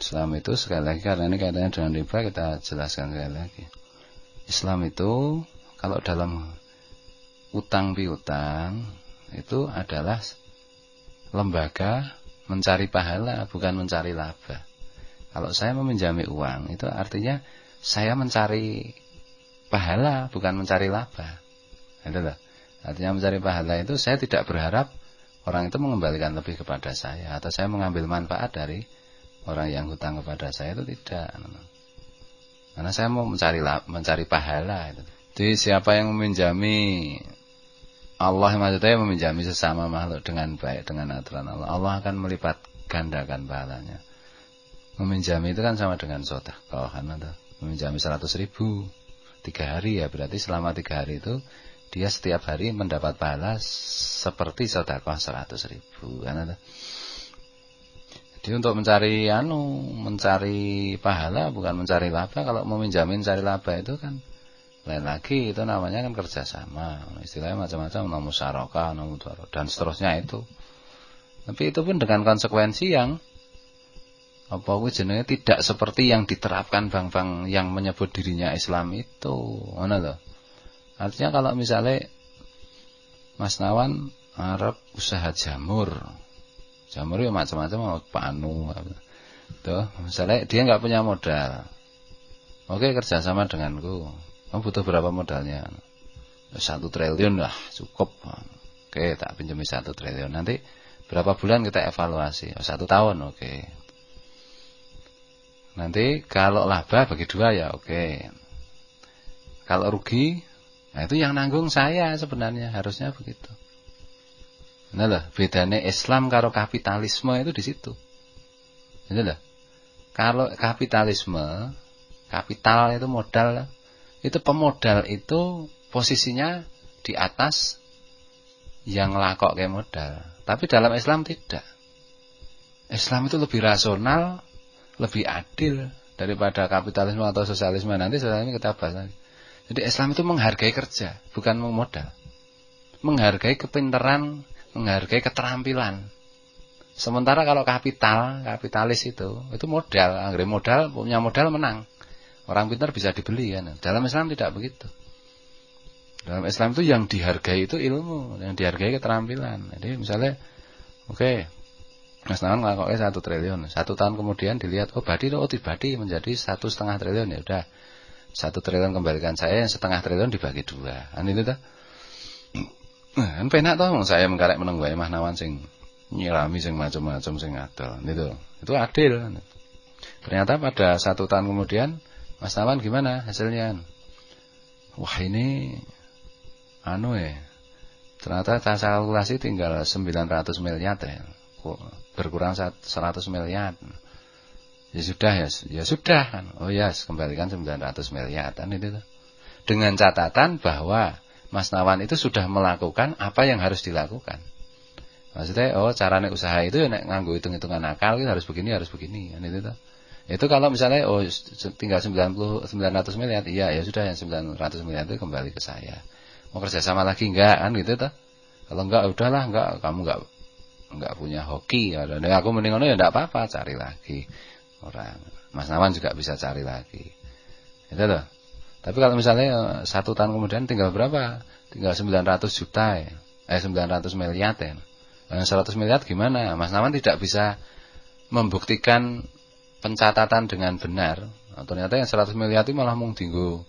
Islam itu sekali lagi karena ini kaitannya dengan riba, kita jelaskan sekali lagi. Islam itu kalau dalam utang piutang itu adalah lembaga mencari pahala, bukan mencari laba. Kalau saya meminjami uang itu artinya saya mencari pahala, bukan mencari laba. Itu loh. Artinya mencari pahala itu saya tidak berharap orang itu mengembalikan lebih kepada saya, atau saya mengambil manfaat dari orang yang hutang kepada saya, itu tidak. Karena saya mau mencari pahala itu. Jadi siapa yang meminjami Allah, maksudnya meminjami sesama makhluk dengan baik, dengan aturan Allah, Allah akan melipat gandakan pahalanya. Meminjami itu kan sama dengan sedekah kan, atau meminjami 100.000 3 hari, ya berarti selama 3 hari itu dia setiap hari mendapat pahala seperti sedekah 100.000 kan, atau. Jadi untuk mencari pahala, bukan mencari laba. Kalau meminjamin cari laba itu kan lain lagi, itu namanya kan kerjasama. Istilahnya macam-macam, musyarakah, dan seterusnya itu. Tapi itu pun dengan konsekuensi yang jenenge tidak seperti yang diterapkan bank-bank yang menyebut dirinya Islam itu. Ngono lho. Artinya kalau misalnya Mas Nawan arep usaha jamur ya macam-macam, mau panu tuh, misalnya dia nggak punya modal, oke, kerjasama denganku. Kamu butuh berapa modalnya? 1 triliun lah cukup. Oke, tak pinjami 1 triliun. Nanti berapa bulan kita evaluasi? 1 tahun, oke. Nanti kalau laba bagi 2 ya oke. Kalau rugi, nah itu yang nanggung saya sebenarnya, harusnya begitu. Nah lah, bedanya Islam karo kapitalisme itu di situ. Ini lah. Kalau kapitalisme, kapital itu modal, itu pemodal itu posisinya di atas yang lakok kayak modal. Tapi dalam Islam tidak. Islam itu lebih rasional, lebih adil daripada kapitalisme atau sosialisme. Nanti sosialisme kita bahas lagi. Jadi Islam itu menghargai kerja, bukan modal. Menghargai kepintaran, menghargai keterampilan. Sementara kalau kapitalis itu modal, anggere modal, punya modal menang. Orang pintar bisa dibeli kan. Dalam Islam tidak begitu. Dalam Islam itu yang dihargai itu ilmu, yang dihargai keterampilan. Jadi misalnya oke, Mas Nawan ngakoknya 1 triliun. 1 tahun kemudian dilihat, badi menjadi 1,5 triliun, ya udah. 1 triliun kembalikan saya, yang 0,5 triliun dibagi 2. Kan itu tuh. Kan penak toh saya mengkarek meneng wae Mas Nawan sing nyirami sing macam-macam sing adol. Itu adil. Ternyata pada 1 tahun kemudian Mas Nawan gimana hasilnya? Wah, ini ternyata saya kalkulasi tinggal 900 miliar ya. Berkurang 100 miliar. Ya sudah kan. Oh ya, kembalikan 900 miliar kan itu tuh. Dengan catatan bahwa Mas Nawan itu sudah melakukan apa yang harus dilakukan. Maksudnya, carane usaha itu nek nganggo hitung-hitungan akal itu harus begini kan itu tuh. Itu kalau misalnya tinggal 900 miliar, iya ya sudah, yang 900 miliar itu kembali ke saya. Mau kerja sama lagi enggak kan gitu tuh. Kalau enggak udahlah, kamu enggak punya hoki ya. Dan aku mending ngono ya enggak apa-apa, cari lagi orang. Mas Nawan juga bisa cari lagi. Itu loh. Tapi kalau misalnya 1 tahun kemudian tinggal berapa? Tinggal 900 juta ya. 900 miliar ya. 100 miliar gimana? Mas Nawan tidak bisa membuktikan pencatatan dengan benar. Ternyata yang 100 miliar itu malah mung dinggo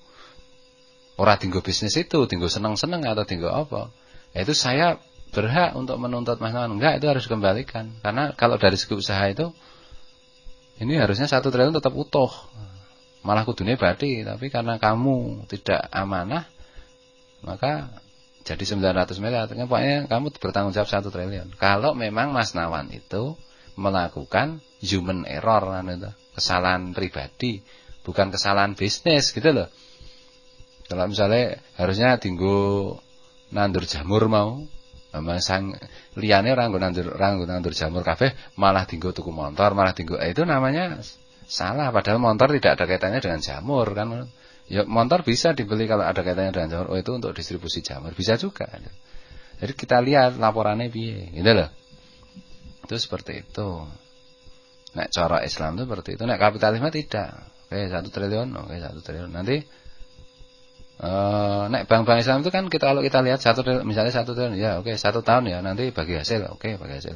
ora dinggo bisnis itu, dinggo seneng-seneng atau dinggo apa. Itu saya berhak untuk menuntut Mas Nawan. Enggak, itu harus dikembalikan. Karena kalau dari segi usaha itu ini harusnya 1 triliun tetap utuh. Malah kudune badi, tapi karena kamu tidak amanah, maka jadi 900 miliar. Pokoknya kamu bertanggung jawab 1 triliun. Kalau memang Mas Nawan itu melakukan human error, kesalahan pribadi, bukan kesalahan bisnis gitu loh. Kalau misalnya harusnya tinggu nandur jamur mau, sang liyane orang nandur jamur kabeh, malah tinggu tuku motor, malah tinggu itu namanya salah. Padahal motor tidak ada kaitannya dengan jamur kan. Ya motor bisa dibeli kalau ada kaitannya dengan jamur. Itu untuk distribusi jamur, bisa juga. Jadi kita lihat laporannya piye, gitu loh. Itu seperti itu. Nek cara Islam itu seperti itu. Nek kapitalisme tidak. Oke, 1 triliun, oke 1 triliun. Nanti nek bank-bank Islam itu kan kalau kita lihat 1 triliun, misalnya 1 triliun, ya oke 1 tahun ya nanti bagi hasil, oke bagi hasil.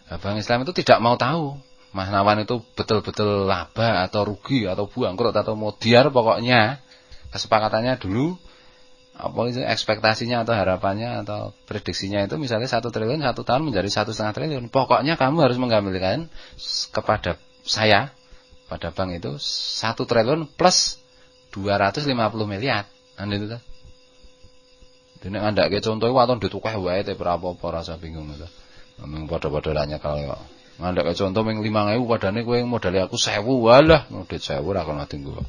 Nah, bank Islam itu tidak mau tahu Mas Nawan itu betul-betul laba atau rugi atau bangkrut atau modiar, pokoknya kesepakatannya dulu apa itu ekspektasinya atau harapannya atau prediksinya itu misalnya 1 triliun 1 tahun menjadi 1,5 triliun. Pokoknya kamu harus mengambilkan kepada saya pada bank itu 1 triliun plus 250 miliar. Kan itu ta. Dene andake contoh waton ditukeh wae te apa rasa bingung to. Memang padha-padha lanya kalau ngandake contoh ming 5.000 padane kowe modale aku 1.000 walah modal 1.000 ora kono tinggo.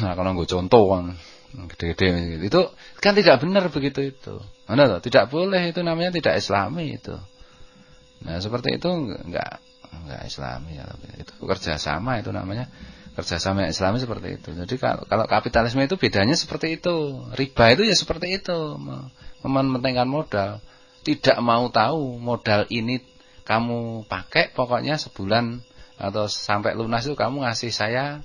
Ora kono nggo contoh kan gede-gede itu kan tidak benar begitu itu. Mana toh? Tidak boleh, itu namanya tidak Islami itu. Nah, seperti itu enggak Islami ya. Itu kerjasama itu namanya kerjasama yang Islami seperti itu. Jadi kalau kapitalisme itu bedanya seperti itu. Riba itu ya seperti itu, mementingkan modal. Tidak mau tahu modal ini kamu pakai pokoknya sebulan atau sampai lunas itu kamu ngasih saya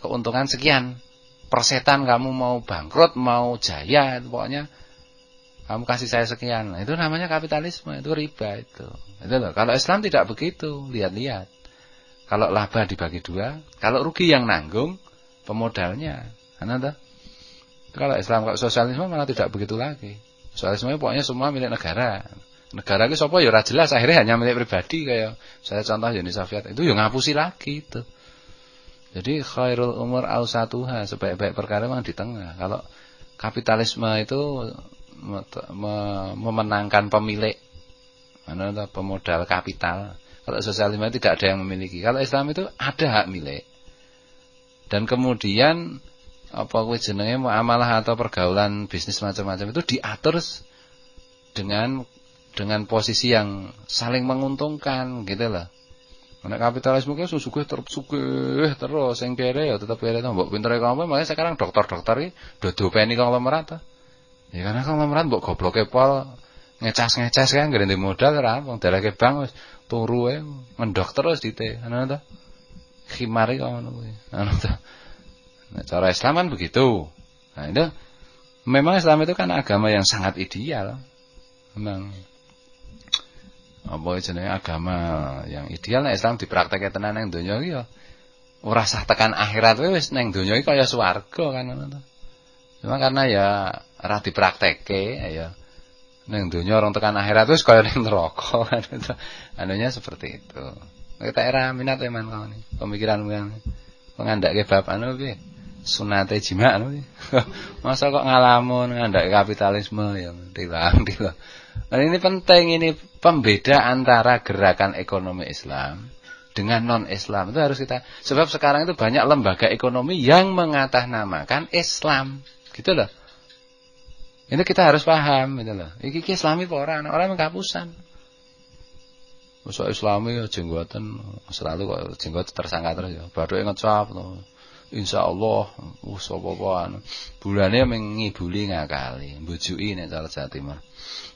keuntungan sekian. Persetan kamu mau bangkrut, mau jaya, itu pokoknya kamu kasih saya sekian. Nah, itu namanya kapitalisme, itu riba itu. Itu loh. Kalau Islam tidak begitu, lihat-lihat. Kalau laba dibagi 2, kalau rugi yang nanggung pemodalnya. Kalau Islam, kalau sosialisme malah tidak begitu lagi. Sosialisme pokoknya semua milik negara. Negara itu sapa ya ora jelas, akhirnya hanya milik pribadi kayak saya contoh Uni Soviet itu ya ngapusi lagi itu. Jadi khairul umur ausatuha, sebaik-baik perkara memang di tengah. Kalau kapitalisme itu memenangkan pemilik, pemodal kapital. Kalau sosialisme tidak ada yang memiliki. Kalau Islam itu ada hak milik. Dan kemudian apa kuwi jenenge muamalah atau pergaulan bisnis macam-macam itu diatur dengan posisi yang saling menguntungkan gitu loh. Nek kapitalisme ki sugih terus sing kere ya tetep kere to mbok pintere kamu makanya sekarang dokter-dokter iki do dopeni konglomerat to. Ya karena konglomerat mbok gobloke pol ngecas-ngecas kan nggih modal ora wong daleke bank wis turu ae ngendok terus dite ngono to. Khimari kok ngono kuwi. Ngono to. Nah, cara Islam kan begitu. Nah, itu memang Islam itu kan agama yang sangat ideal. Memang apa jenenge agama yang ideal nek Islam dipraktekke tenan nang donya iki ya ora sah tekan akhirat wis nang donya iki kaya swarga kan ngono to. Cuma karena ya ora dipraktekke ya nang donya orang tekan akhirat wis kaya ning neraka kan itu. Anunya seperti itu. Kita era minat teman kawan pemikiran pengandake bab anu piye? Sunate jima anu piye? Masa kok ngalamun ngandake kapitalisme ya tilang. Nah, ini penting, ini pembeda antara gerakan ekonomi Islam dengan non-Islam itu harus kita. Sebab sekarang itu banyak lembaga ekonomi yang mengatasnamakan Islam, gitu loh. Ini kita harus paham, gitu loh. Iki Islami apa orang yang kapusan. Masa Islami ya jenggoten selalu kok jenggot tersangka terus ya. Baru ngecap to. Insyaallah sapa-apa bulane mengibuli ngakali, mbujuki nek cara Jawa Timur.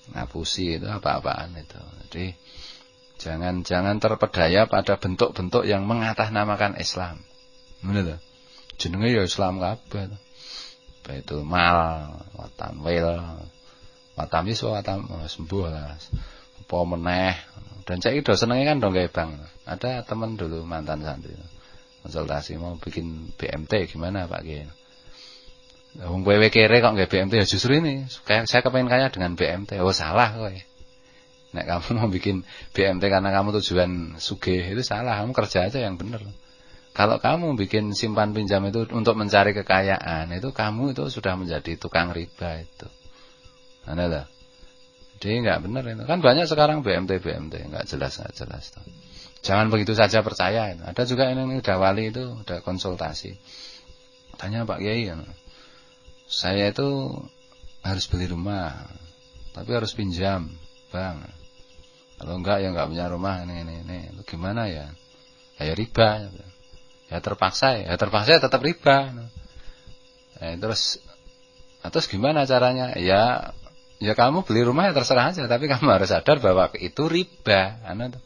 Ngapusi itu apa-apaan itu. Jadi jangan terpedaya pada bentuk-bentuk yang mengatasnamakan Islam. Ngono lho. Jenenge ya Islam kabeh. Baitul Mal, Watanwil, Watamis watam sembuh lah. Apa meneh. Dan saiki do senenge kan dong gawe bank. Ada teman dulu mantan santri. Konsultasi mau bikin BMT gimana Pak Kiai? Wong kowe kere kok nggak BMT ya justru ini. Saya kepengen kaya dengan BMT. Oh salah kowe. Nek kamu mau bikin BMT karena kamu tujuan sugih itu salah. Kamu kerja aja yang benar. Kalau kamu bikin simpan pinjam itu untuk mencari kekayaan, itu kamu itu sudah menjadi tukang riba itu. Mana lah? Jadi nggak benar itu. Kan banyak sekarang BMT nggak jelas tuh. Jangan begitu saja percaya itu. Ada juga ini udah wali itu udah konsultasi. Tanya Pak Kiai kan. Saya itu harus beli rumah, tapi harus pinjam bank. Kalau enggak ya enggak punya rumah ini. Itu gimana ya? Ya riba. Ya terpaksa ya tetap riba. Terus gimana caranya? Ya kamu beli rumah ya terserah aja, tapi kamu harus sadar bahwa itu riba. Anu tuh.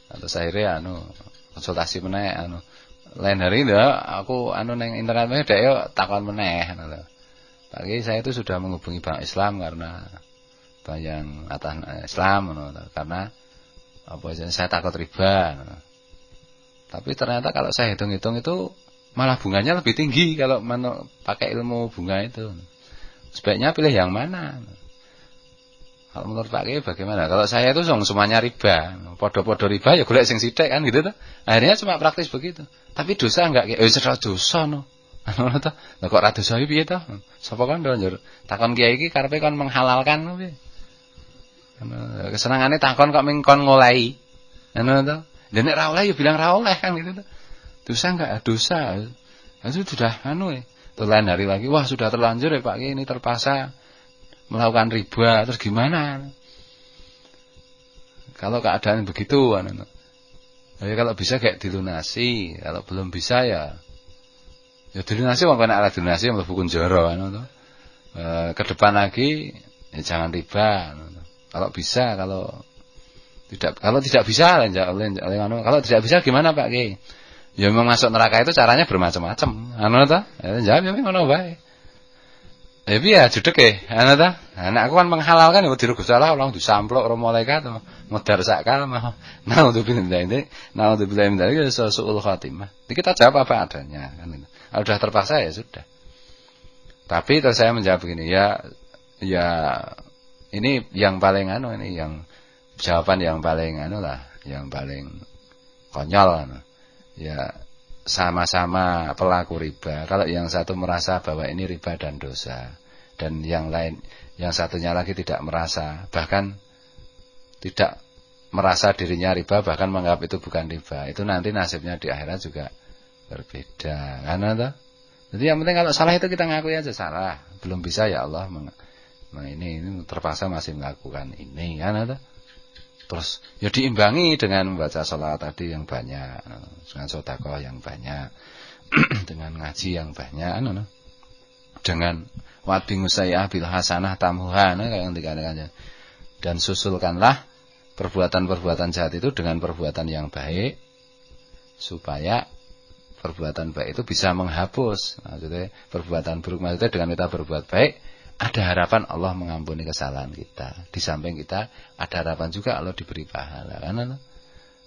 Terus akhirnya konsultasi meneh lain hari aku neng internet meneh dhek takon meneh ngono lho. Pak Kiai, saya itu sudah menghubungi Bank Islam karena bank yang atas Islam karena saya takut riba. Tapi ternyata kalau saya hitung-hitung itu malah bunganya lebih tinggi kalau pakai ilmu bunga itu. Sebaiknya pilih yang mana? Kalau menurut Pak Kiai bagaimana? Kalau saya itu semuanya riba, podo-podo riba ya golek sing sithik kan gitu tuh. Akhirnya cuma praktis begitu. Tapi dosa enggak? Ora dosa no. Ngono to. Lah kok ra dosa piye to? Sapa kon njur takon kiai iki karepe kon menghalalkan piye? Kesenangane takon kok ming kon ngolehi. Ngono to. Lah nek ra oleh ya bilang ra oleh kan gitu to. Dosa enggak? Dosa. Itu sudah Tuh lain hari lagi, wah sudah terlanjur ya Pak Kiai, ini terpaksa melakukan riba, terus gimana? Kalau keadaan begitu, ya kalau bisa kayak dilunasi, kalau belum bisa ya dilunasi, wong nek dilunasi mlebu kunjara ke depan lagi ya jangan riba. Kalau bisa, kalau tidak bisa, kalau tidak bisa gimana Pak Kiai? Ya memang masuk neraka itu caranya bermacam-macam. Jawab ya ngono wae. Ya piye jedeg ta? Nek aku kan menghalalkan ya dirugus salah ulang disamplok karo malaikat modar sakal mau. Naudzubillah min dzalik suul khatimah. Jadi kita jawab apa adanya kan itu. Kalau sudah terpaksa ya sudah. Tapi terus saya menjawab begini, ya ini yang paling ini yang jawaban yang paling yang paling konyol ya sama-sama pelaku riba. Kalau yang satu merasa bahwa ini riba dan dosa, dan yang lain, yang satunya lagi tidak merasa, bahkan tidak merasa dirinya riba, bahkan menganggap itu bukan riba, itu nanti nasibnya di akhirat juga berbeda. Karena toh, jadi yang penting kalau salah itu kita ngakui aja salah. Belum bisa ya Allah, ini terpaksa masih melakukan ini, karena toh. Terus ya diimbangi dengan membaca sholat tadi yang banyak, dengan sedekah yang banyak, dengan ngaji yang banyak, dengan wading musayah bil hasanah tamuha, kayak yang dikatakan. Dan susulkanlah perbuatan-perbuatan jahat itu dengan perbuatan yang baik, supaya perbuatan baik itu bisa menghapus. Maksudnya perbuatan buruk, maksudnya dengan kita berbuat baik, ada harapan Allah mengampuni kesalahan kita. Di samping kita ada harapan juga Allah diberi pahala.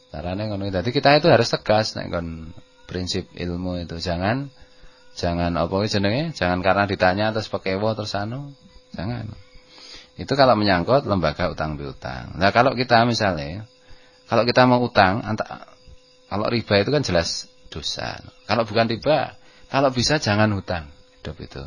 Carane ngono. Jadi kita itu harus tegas nek kon prinsip ilmu itu. Jangan apa jenenge? Jangan karena ditanya terus pekewo terus Jangan. Itu kalau menyangkut lembaga utang piutang. Nah, kalau kita misalnya kalau kita mau utang, kalau riba itu kan jelas dosa. Kalau bukan riba, kalau bisa jangan hutang. Hidup itu.